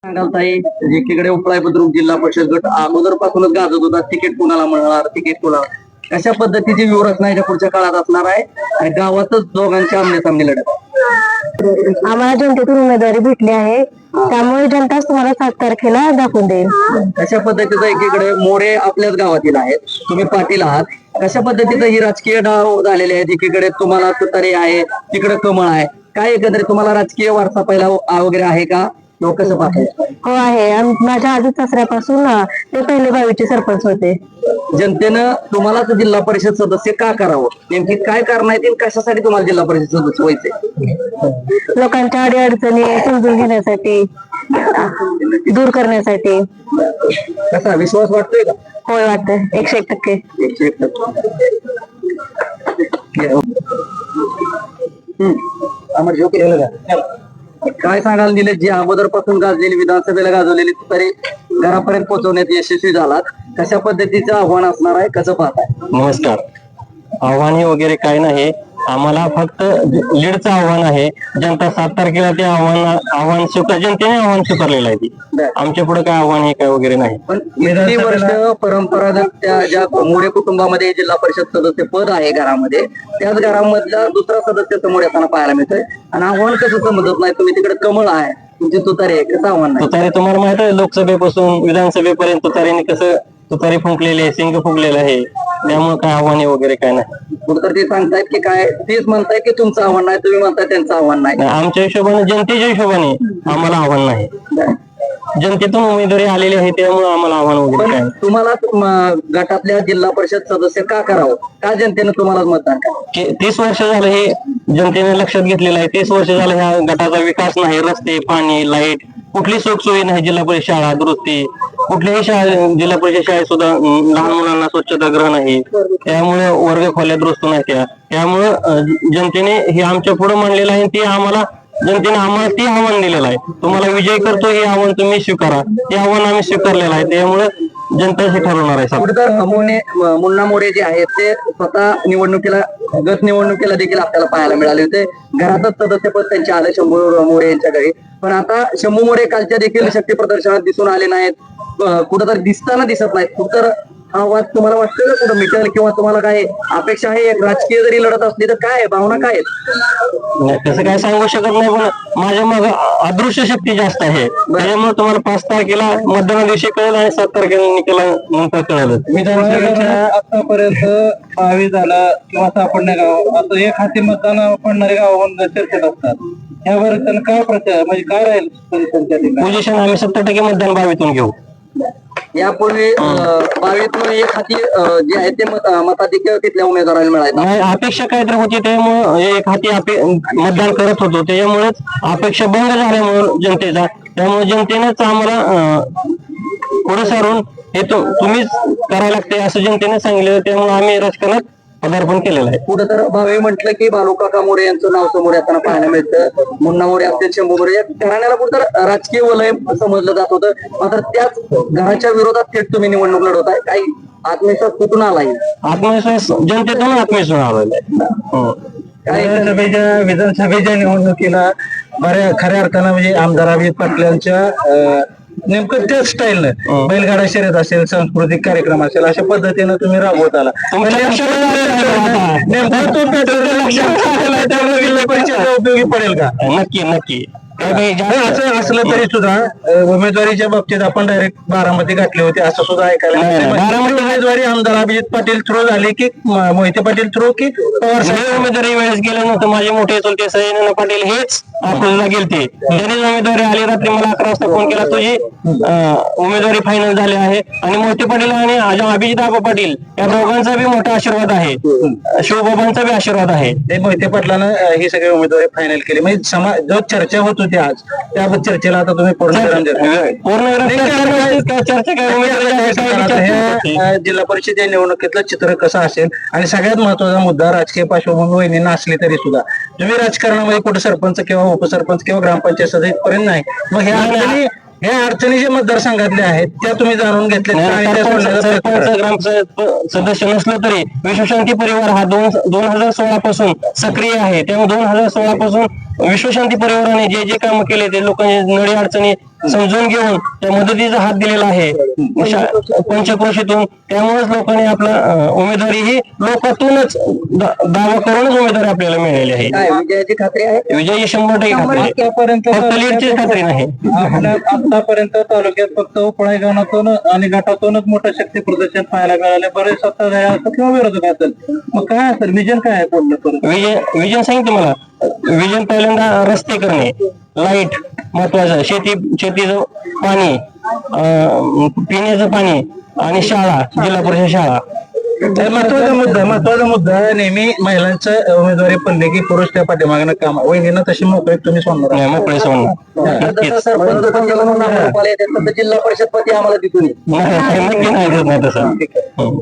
सांगाल ताई, एकीकडे उपळाई बुद्रुक जिल्हा परिषद गट अगोदर पासूनच गाजत होता, तिकीट कोणाला मिळणार, तिकीट कोणाला, कशा पद्धतीची व्यूहरचना याच्या पुढच्या काळात असणार आहे आणि गावातच दोघांची आमने सामने लढत आम्हाला जनतेतून उमेदवारी भेटली आहे, त्यामुळे जनताच तुम्हाला 7 तारखेला दाखवून देईल. कशा पद्धतीचं एकीकडे मोरे आपल्याच गावातील आहेत, तुम्ही पाटील आहात, कशा पद्धतीचं ही राजकीय डाव झालेले आहेत? एकीकडे तुम्हाला तुतारी आहे, तिकडे कमळ आहे, काय एकंदरीत तुम्हाला राजकीय वारसा पहिला वगैरे आहे का? लोक कसं पाहतात? हो आहे. माझ्या आजी सासऱ्यापासून ते पहिले 22चे सरपंच होते. जनतेनं तुम्हालाच जिल्हा परिषद सदस्य का करावं, नेमकी काय कारण आहेत आणि कशासाठी तुम्हाला जिल्हा परिषद सदस्य व्हायचे? लोकांच्या अडीअडचणी समजून घेण्यासाठी, दूर करण्यासाठी. कसा विश्वास वाटतोय का? होय, वाटतंय 101%. 101%. आम्हाला जो केलं का काय सांगाल? निलेश जी अगोदर पासून गाजलेली, विधानसभेला गाजवलेली तरी घरापर्यंत पोहोचवण्यात यशस्वी झालात, कशा पद्धतीचं आव्हान असणार आहे, कसं पाहताय? नमस्कार. आव्हान वगैरे काय नाही, आम्हाला फक्त लीडचं आव्हान आहे. जनता 7 तारखेला ते आव्हान जनतेने आव्हान स्वीकारलेलं आहे. ते आमच्या पुढे काय आव्हान आहे काय वगैरे नाही. पण इतकी वर्ष परंपरागत त्या ज्या मोरे कुटुंबामध्ये जिल्हा परिषद सदस्य पद आहे घरामध्ये, त्याच घरामधला दुसरा सदस्य समोर येताना पाहायला मिळतोय आणि आव्हान कसं समजत नाही? तुम्ही तिकडे कमळ आहे, तुमची तुतारी आहे, कसं आव्हान नाही? तुतारी तुम्हाला माहित आहे, लोकसभेपासून विधानसभेपर्यंत तुतारीने कसं तुतारी फुंकलेली आहे, सिंग फुंकलेलं आहे. त्यामुळे काय आव्हान वगैरे काय नाही. कुठं ते सांगतायत की काय, तेच म्हणताय की तुमचं आव्हान नाही, तुम्ही म्हणताय त्यांचं आव्हान नाही. आमच्या हिशोबाने, जनतेच्या हिशोबाने आम्हाला आव्हान नाही. जनतेतून उमेदवारी आलेली आहे, त्यामुळे आम्हाला आव्हान वगैरे काय. तुम्हाला गटातल्या जिल्हा परिषद सदस्य का करावं, का जनतेनं तुम्हाला मतदान करावं? 30 वर्ष झालं हे जनतेने लक्षात घेतलेलं आहे. 30 वर्ष झालं ह्या गटाचा विकास नाही. रस्ते, पाणी, लाईट, कुठली सुखसोयी नाही. जिल्हा परिषद शाळा दुरुस्ती, कुठल्याही जिल्हा परिषद शाळेत सुद्धा लहान मुलांना स्वच्छतागृह नाही. त्यामुळे वर्ग खोल्या दुरुस्त नाही. त्यामुळं जनतेने हे आमच्या पुढे मांडलेलं आहे. ते आम्हाला जनतेने आम्हाला ते आव्हान दिलेलं आहे. तुम्हाला विजय करतो हे आव्हान तुम्ही स्वीकारा. ते आव्हान आम्ही स्वीकारलेलं आहे. त्यामुळे जनता हे ठरवणार आहे. मुन्ना मोरे जे आहेत ते स्वतः गत निवडणुकीला देखील आपल्याला पाहायला मिळाले होते. घरातच सदस्यपद त्यांचे आले शंभू मोरे यांच्या घरी. पण आता शंभू मोरे कालच्या देखील शक्ती प्रदर्शनात दिसून आले नाहीत, कुठंतरी दिसताना दिसत नाहीत. कुठं हा वाद तुम्हाला वाटतं का कुठं मिटेल, किंवा तुम्हाला काय अपेक्षा आहे? राजकीय जरी लढत असली तर काय भावना काय आहेत? तसं काय सांगू शकत नाही, पण माझ्या मग अदृश्य शक्ती जास्त आहे. त्याच्यामुळे तुम्हाला 5 तारखेला मतदाना दिवशी कळेल आणि 7 तारखेला निकालानंतर कळेल. विधानसभेच्या आतापर्यंत 22 झाला किंवा सापडणे गाव असं एक हाती मतदान पडणारे गाव चर्चेत असतात. यावर काय प्रचार म्हणजे काय राहील पोझिशन? आम्ही 70% मतदान 22तून घेऊ. यापूर्वी 22तून एक हाती जे आहे ते मताधिक्य तिथल्या उमेदवाराला मिळायला नाही. अपेक्षा काहीतरी होती, त्यामुळे एक हाती मतदान करत होतो. त्याच्यामुळेच अपेक्षा भंग झाल्यामुळे जनतेचा, त्यामुळे जनतेनेच आम्हाला पुढे सारून हे तुम्हीच करायला लागते असं जनतेने सांगितलं. त्यामुळे आम्ही राजकारणात पदार्पण केलेलं आहे. पुढे तर भावे म्हटलं की बालूकाका मोरे यांचं नाव समोर येताना पाहायला मिळतं. मुन्ना मोरे असतील, शंभू मोरे या घराण्याला कुठं तर राजकीय वलय समजलं जात होतं. मात्र त्याच घराच्या विरोधात थेट तुम्ही निवडणूक लढवताय. काही आत्मविश्वास कुठून आलाय? आत्मविश्वास जनतेतून आत्मविश्वास आलेला आहे. विधानसभेच्या निवडणुकीला खऱ्या अर्थानं म्हणजे आमदार अभिजित पाटील यांच्या नेमकं त्याच स्टाईलनं बैलगाडा शर्यत असेल, सांस्कृतिक कार्यक्रम असेल, अशा पद्धतीनं तुम्ही राबवत आला. उपयोगी पडेल का? नक्की नक्की. असं असलं तरी सुद्धा उमेदवारीच्या बाबतीत आपण डायरेक्ट बारामती गाठली होती असं सुद्धा ऐकायला बारामती उमेदवारी आमदार अभिजित पाटील थ्रू झाली की मोहिते पाटील थ्रू की पवार साहेब? उमेदवारी वेळेस गेल्यानंतर माझे मोठे चुलते सय्यद पाटील हेच अकोल्याला गेलते. त्यांनीच उमेदवारी आली. रात्री मला 11 वाजता फोन केला, तुझी उमेदवारी फायनल झाली आहे. आणि मोहिते पाटील आणि अभिजित आबा पाटील या दोघांचा बी मोठा आशीर्वाद आहे, शिवबाबांचा बी आशीर्वाद आहे. ते मोहिते पाटलानं ही सगळी उमेदवारी फायनल केली. म्हणजे समाज जो चर्चा होत होती आज, त्या चर्चेला आता तुम्ही पूर्ण जिल्हा परिषद या निवडणुकीतलं चित्र कसं असेल आणि सगळ्यात महत्वाचा मुद्दा राजकीय पार्श्वभूमी वहिनींना असली तरी सुद्धा तुम्ही राजकारणामध्ये कुठे सरपंच किंवा उपसरपंच किंवा ग्रामपंचायत सदस्य पर्यंत नाही. मग ह्या अडचणी जे मतदारसंघातल्या आहेत त्या तुम्ही जाणून घेतल्या. ग्राम सदस्य नसलं तरी विश्वशांती परिवार हा 2016 पासून सक्रिय आहे. त्यामुळे 2016 पासून विश्वशांती परिवाराने जे जे काम केले ते लोकांची नडी अडचणी समजून घेऊन त्या मदतीचा हात दिलेला आहे पंचक्रोशीतून. त्यामुळेच लोकांनी आपला उमेदवारी ही लोकातूनच दावा करूनच उमेदवारी आपल्याला मिळालेली आहे. काय विजयाची खात्री आहे? विजयी 100% खात्री आहे. आतापर्यंत फक्त लीडची खात्री नाही. आतापर्यंत तालुक्यात फक्त उपळा गावातून आणि गटातूनच मोठं शक्ती प्रदर्शन पाहायला मिळाले. बरेच सत्ताधारी असतात किंवा विरोधक असेल, मग काय असेल विजन काय आहे पुढलं परत? विजन सांगितलं मला. विजन पहिल्यांदा रस्ते करणे, लाईट महत्वाचं, शेतीचं पाणी, पिण्याचं पाणी आणि शाळा, जिल्हा परिषद शाळा. महत्वाचा मुद्दा नेहमी महिलांचं उमेदवारी पडले की पुरुष त्या पाठीमागणं काम वहिनीनं तशी मोकळी तुम्ही सोडणार नाही, मोकळे सोडून जसं नक्कीच. सरपंच पदी म्हणून नामांकन येते तसं जिल्हा परिषद पदी आम्हाला तिथून नाही, नक्की नाही देत नाही तसं.